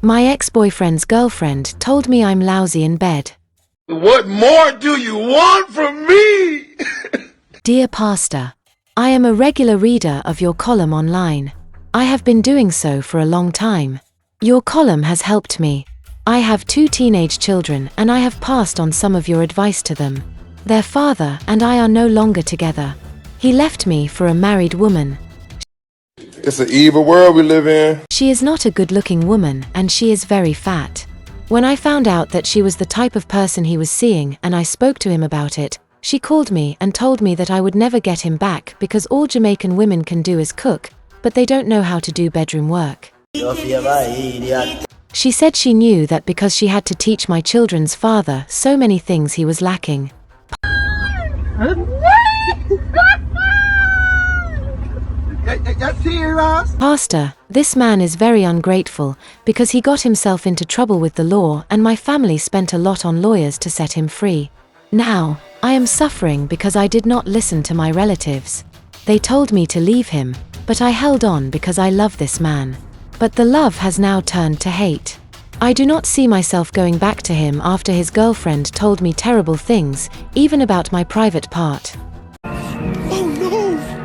My ex-boyfriend's girlfriend told me I'm lousy in bed. What more do you want from me? Dear Pastor, I am a regular reader of your column online. I have been doing so for a long time. Your column has helped me. I have 2 teenage children and I have passed on some of your advice to them. Their father and I are no longer together. He left me for a married woman. It's an evil world we live in. She is not a good-looking woman and she is very fat. When I found out that she was the type of person he was seeing and I spoke to him about it, she called me and told me that I would never get him back because all Jamaican women can do is cook, but they don't know how to do bedroom work. She said she knew that because she had to teach my children's father so many things he was lacking. Pastor, this man is very ungrateful because he got himself into trouble with the law and my family spent a lot on lawyers to set him free. Now, I am suffering because I did not listen to my relatives. They told me to leave him, but I held on because I love this man. But the love has now turned to hate. I do not see myself going back to him after his girlfriend told me terrible things, even about my private part.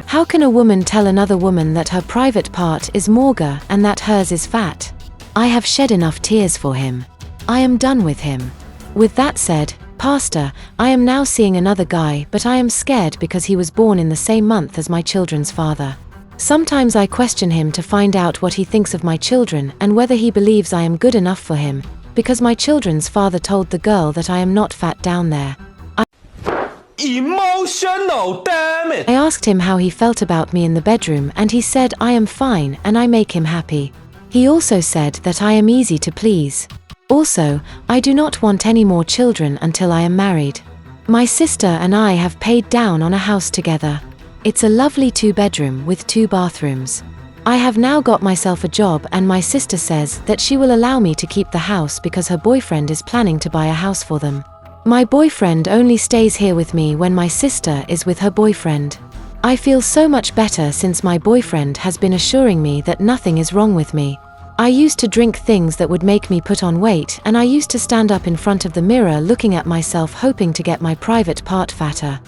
How can a woman tell another woman that her private part is mager and that hers is fat? I have shed enough tears for him. I am done with him. With that said, Pastor, I am now seeing another guy, but I am scared because he was born in the same month as my children's father. Sometimes I question him to find out what he thinks of my children and whether he believes I am good enough for him, because my children's father told the girl that I am not fat down there. Emotional, damn it! I asked him how he felt about me in the bedroom and he said I am fine and I make him happy. He also said that I am easy to please. Also, I do not want any more children until I am married. My sister and I have paid down on a house together. It's a lovely 2-bedroom with 2 bathrooms. I have now got myself a job and my sister says that she will allow me to keep the house because her boyfriend is planning to buy a house for them. My boyfriend only stays here with me when my sister is with her boyfriend. I feel so much better since my boyfriend has been assuring me that nothing is wrong with me. I used to drink things that would make me put on weight and I used to stand up in front of the mirror looking at myself hoping to get my private part fatter.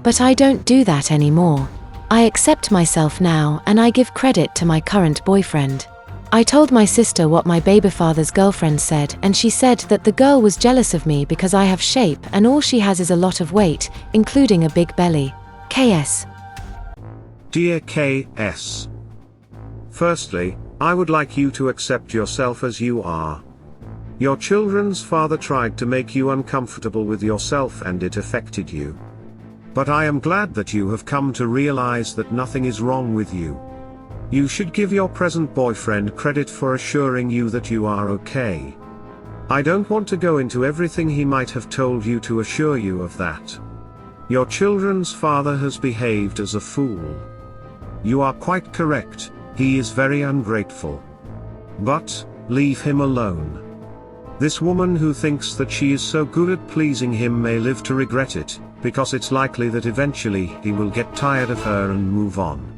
But I don't do that anymore. I accept myself now and I give credit to my current boyfriend. I told my sister what my baby father's girlfriend said and she said that the girl was jealous of me because I have shape and all she has is a lot of weight, including a big belly. KS. Dear KS. Firstly, I would like you to accept yourself as you are. Your children's father tried to make you uncomfortable with yourself and it affected you. But I am glad that you have come to realize that nothing is wrong with you. You should give your present boyfriend credit for assuring you that you are okay. I don't want to go into everything he might have told you to assure you of that. Your children's father has behaved as a fool. You are quite correct, he is very ungrateful. But, leave him alone. This woman who thinks that she is so good at pleasing him may live to regret it, because it's likely that eventually he will get tired of her and move on.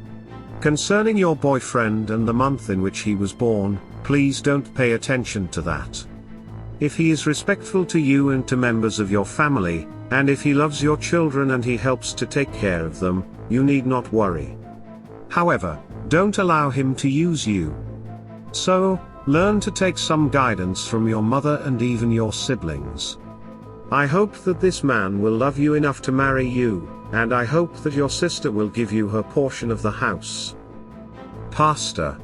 Concerning your boyfriend and the month in which he was born, please don't pay attention to that. If he is respectful to you and to members of your family, and if he loves your children and he helps to take care of them, you need not worry. However, don't allow him to use you. So, learn to take some guidance from your mother and even your siblings. I hope that this man will love you enough to marry you, and I hope that your sister will give you her portion of the house. Pastor.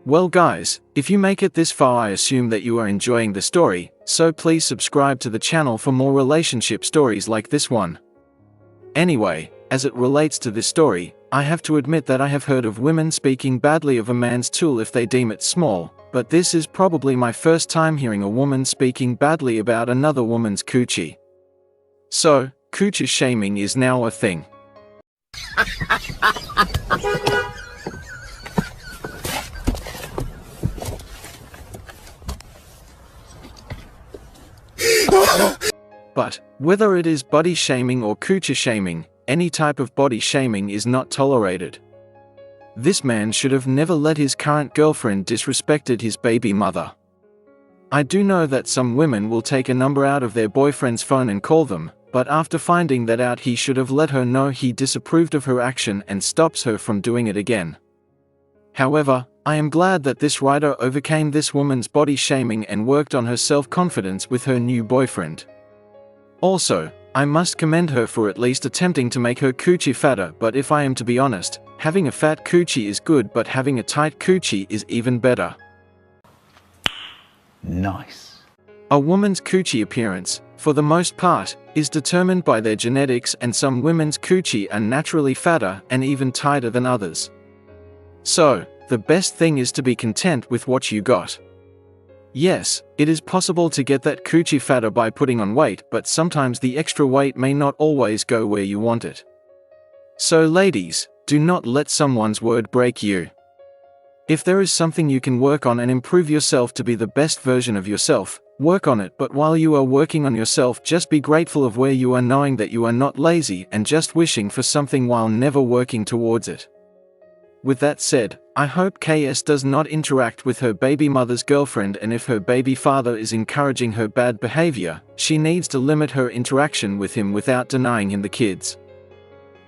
Well guys, if you make it this far I assume that you are enjoying the story, so please subscribe to the channel for more relationship stories like this one. Anyway, as it relates to this story, I have to admit that I have heard of women speaking badly of a man's tool if they deem it small, but this is probably my first time hearing a woman speaking badly about another woman's coochie. So, coochie shaming is now a thing. But, whether it is body shaming or coochie shaming, any type of body shaming is not tolerated. This man should have never let his current girlfriend disrespected his baby mother. I do know that some women will take a number out of their boyfriend's phone and call them, but after finding that out he should have let her know he disapproved of her action and stops her from doing it again. However, I am glad that this writer overcame this woman's body shaming and worked on her self-confidence with her new boyfriend. Also, I must commend her for at least attempting to make her coochie fatter, but if I am to be honest, having a fat coochie is good, but having a tight coochie is even better. Nice. A woman's coochie appearance, for the most part, is determined by their genetics, and some women's coochie are naturally fatter and even tighter than others. So, the best thing is to be content with what you got. Yes, it is possible to get that coochie fatter by putting on weight, but sometimes the extra weight may not always go where you want it. So ladies, do not let someone's word break you. If there is something you can work on and improve yourself to be the best version of yourself, work on it, but while you are working on yourself, just be grateful of where you are, knowing that you are not lazy and just wishing for something while never working towards it. With that said, I hope KS does not interact with her baby mother's girlfriend, and if her baby father is encouraging her bad behavior, she needs to limit her interaction with him without denying him the kids.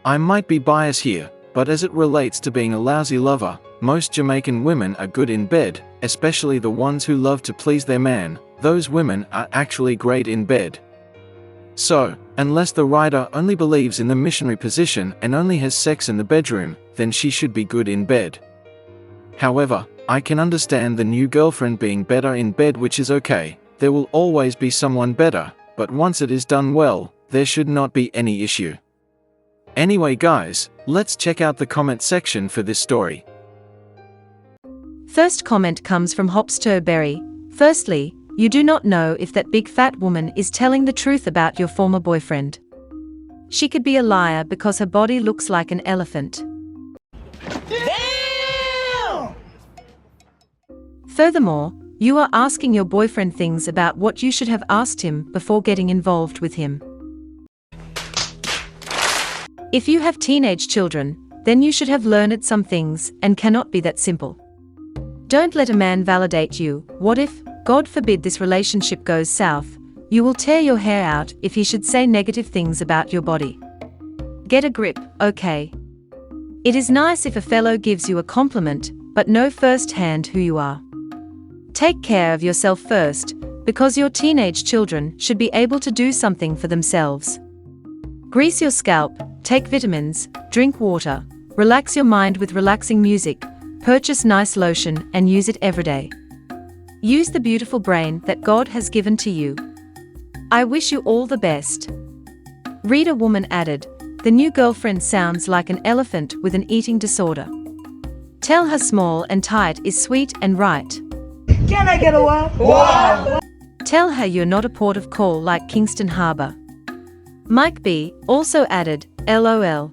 I might be biased here, but as it relates to being a lousy lover, most Jamaican women are good in bed, especially the ones who love to please their man. Those women are actually great in bed. So, unless the writer only believes in the missionary position and only has sex in the bedroom, then she should be good in bed. However, I can understand the new girlfriend being better in bed, which is okay. There will always be someone better, but once it is done well, there should not be any issue. Anyway guys, let's check out the comment section for this story. First comment comes from Hopsterberry. Firstly, you do not know if that big fat woman is telling the truth about your former boyfriend. She could be a liar because her body looks like an elephant. Damn! Furthermore, you are asking your boyfriend things about what you should have asked him before getting involved with him. If you have teenage children, then you should have learned some things and cannot be that simple. Don't let a man validate you. What if, God forbid, this relationship goes south? You will tear your hair out if he should say negative things about your body. Get a grip, okay? It is nice if a fellow gives you a compliment, but know firsthand who you are. Take care of yourself first, because your teenage children should be able to do something for themselves. Grease your scalp, take vitamins, drink water, relax your mind with relaxing music, purchase nice lotion and use it every day. Use the beautiful brain that God has given to you. I wish you all the best. Reader Woman added, the new girlfriend sounds like an elephant with an eating disorder. Tell her small and tight is sweet and right. Can I get a what? Wow! Tell her you're not a port of call like Kingston Harbour. Mike B. also added, LOL.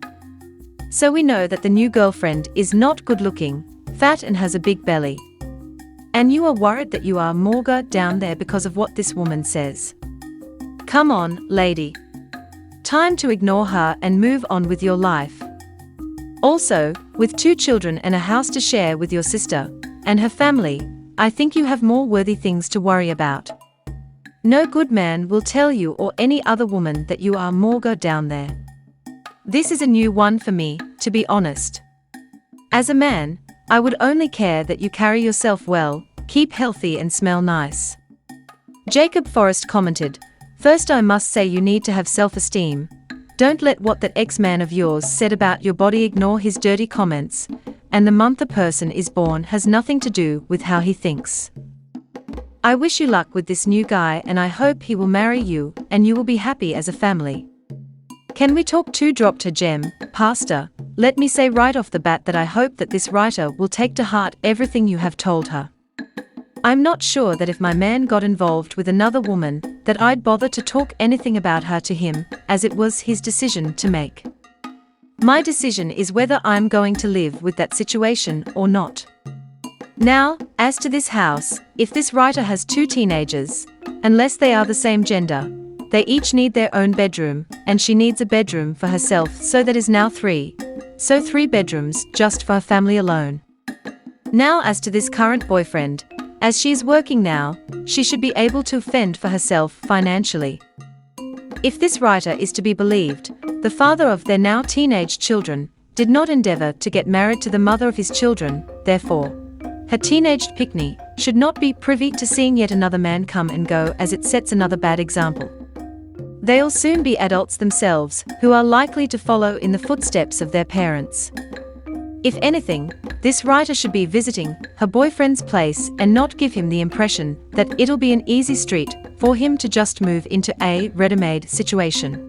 So we know that the new girlfriend is not good looking, fat and has a big belly. And you are worried that you are morga down there because of what this woman says. Come on, lady. Time to ignore her and move on with your life. Also, with 2 children and a house to share with your sister and her family, I think you have more worthy things to worry about. No good man will tell you or any other woman that you are morga down there. This is a new one for me, to be honest. As a man, I would only care that you carry yourself well, keep healthy and smell nice. Jacob Forrest commented, first I must say you need to have self-esteem. Don't let what that ex-man of yours said about your body ignore his dirty comments, and the month a person is born has nothing to do with how he thinks. I wish you luck with this new guy and I hope he will marry you and you will be happy as a family. Can we talk to dropped her gem, Pastor? Let me say right off the bat that I hope that this writer will take to heart everything you have told her. I'm not sure that if my man got involved with another woman, that I'd bother to talk anything about her to him, as it was his decision to make. My decision is whether I'm going to live with that situation or not. Now, as to this house, if this writer has 2 teenagers, unless they are the same gender, they each need their own bedroom, and she needs a bedroom for herself, so that is now 3. so 3 bedrooms just for her family alone. Now as to this current boyfriend, as she is working now, she should be able to fend for herself financially. If this writer is to be believed, the father of their now teenage children did not endeavor to get married to the mother of his children, therefore, her teenaged Pickney should not be privy to seeing yet another man come and go, as it sets another bad example. They'll soon be adults themselves, who are likely to follow in the footsteps of their parents. If anything, this writer should be visiting her boyfriend's place and not give him the impression that it'll be an easy street for him to just move into a ready-made situation.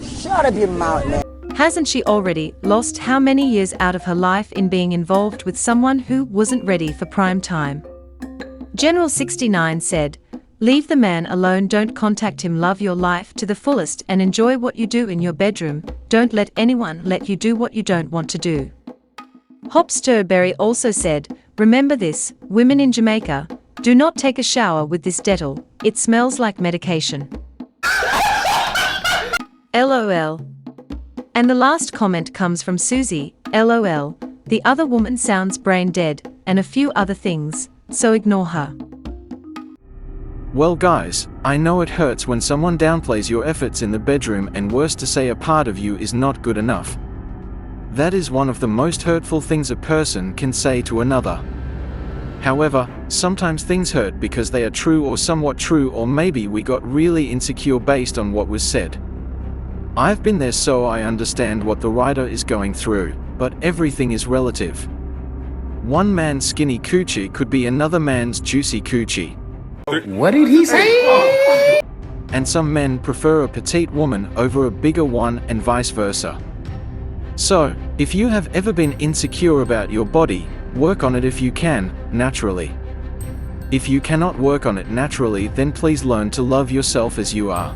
Shut up your mouth, man. Hasn't she already lost how many years out of her life in being involved with someone who wasn't ready for prime time? General 69 said, "Leave the man alone, don't contact him, love your life to the fullest and enjoy what you do in your bedroom, don't let anyone let you do what you don't want to do." Hop Sturberry also said, "Remember this, women in Jamaica, do not take a shower with this Dettol, it smells like medication." LOL. And the last comment comes from Susie, LOL, the other woman sounds brain dead, and a few other things, so ignore her. Well guys, I know it hurts when someone downplays your efforts in the bedroom, and worse to say a part of you is not good enough. That is one of the most hurtful things a person can say to another. However, sometimes things hurt because they are true or somewhat true, or maybe we got really insecure based on what was said. I've been there, so I understand what the writer is going through, but everything is relative. One man's skinny coochie could be another man's juicy coochie. What did he say? And some men prefer a petite woman over a bigger one, and vice versa. So, if you have ever been insecure about your body, work on it if you can, naturally. If you cannot work on it naturally, then please learn to love yourself as you are.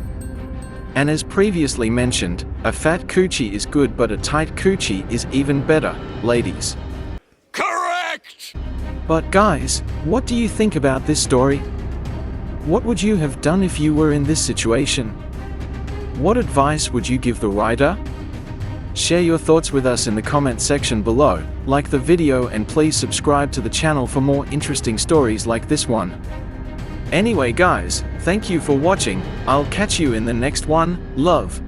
And as previously mentioned, a fat coochie is good, but a tight coochie is even better, ladies. Correct! But guys, what do you think about this story? What would you have done if you were in this situation? What advice would you give the writer? Share your thoughts with us in the comment section below, like the video, and please subscribe to the channel for more interesting stories like this one. Anyway guys, thank you for watching, I'll catch you in the next one, love.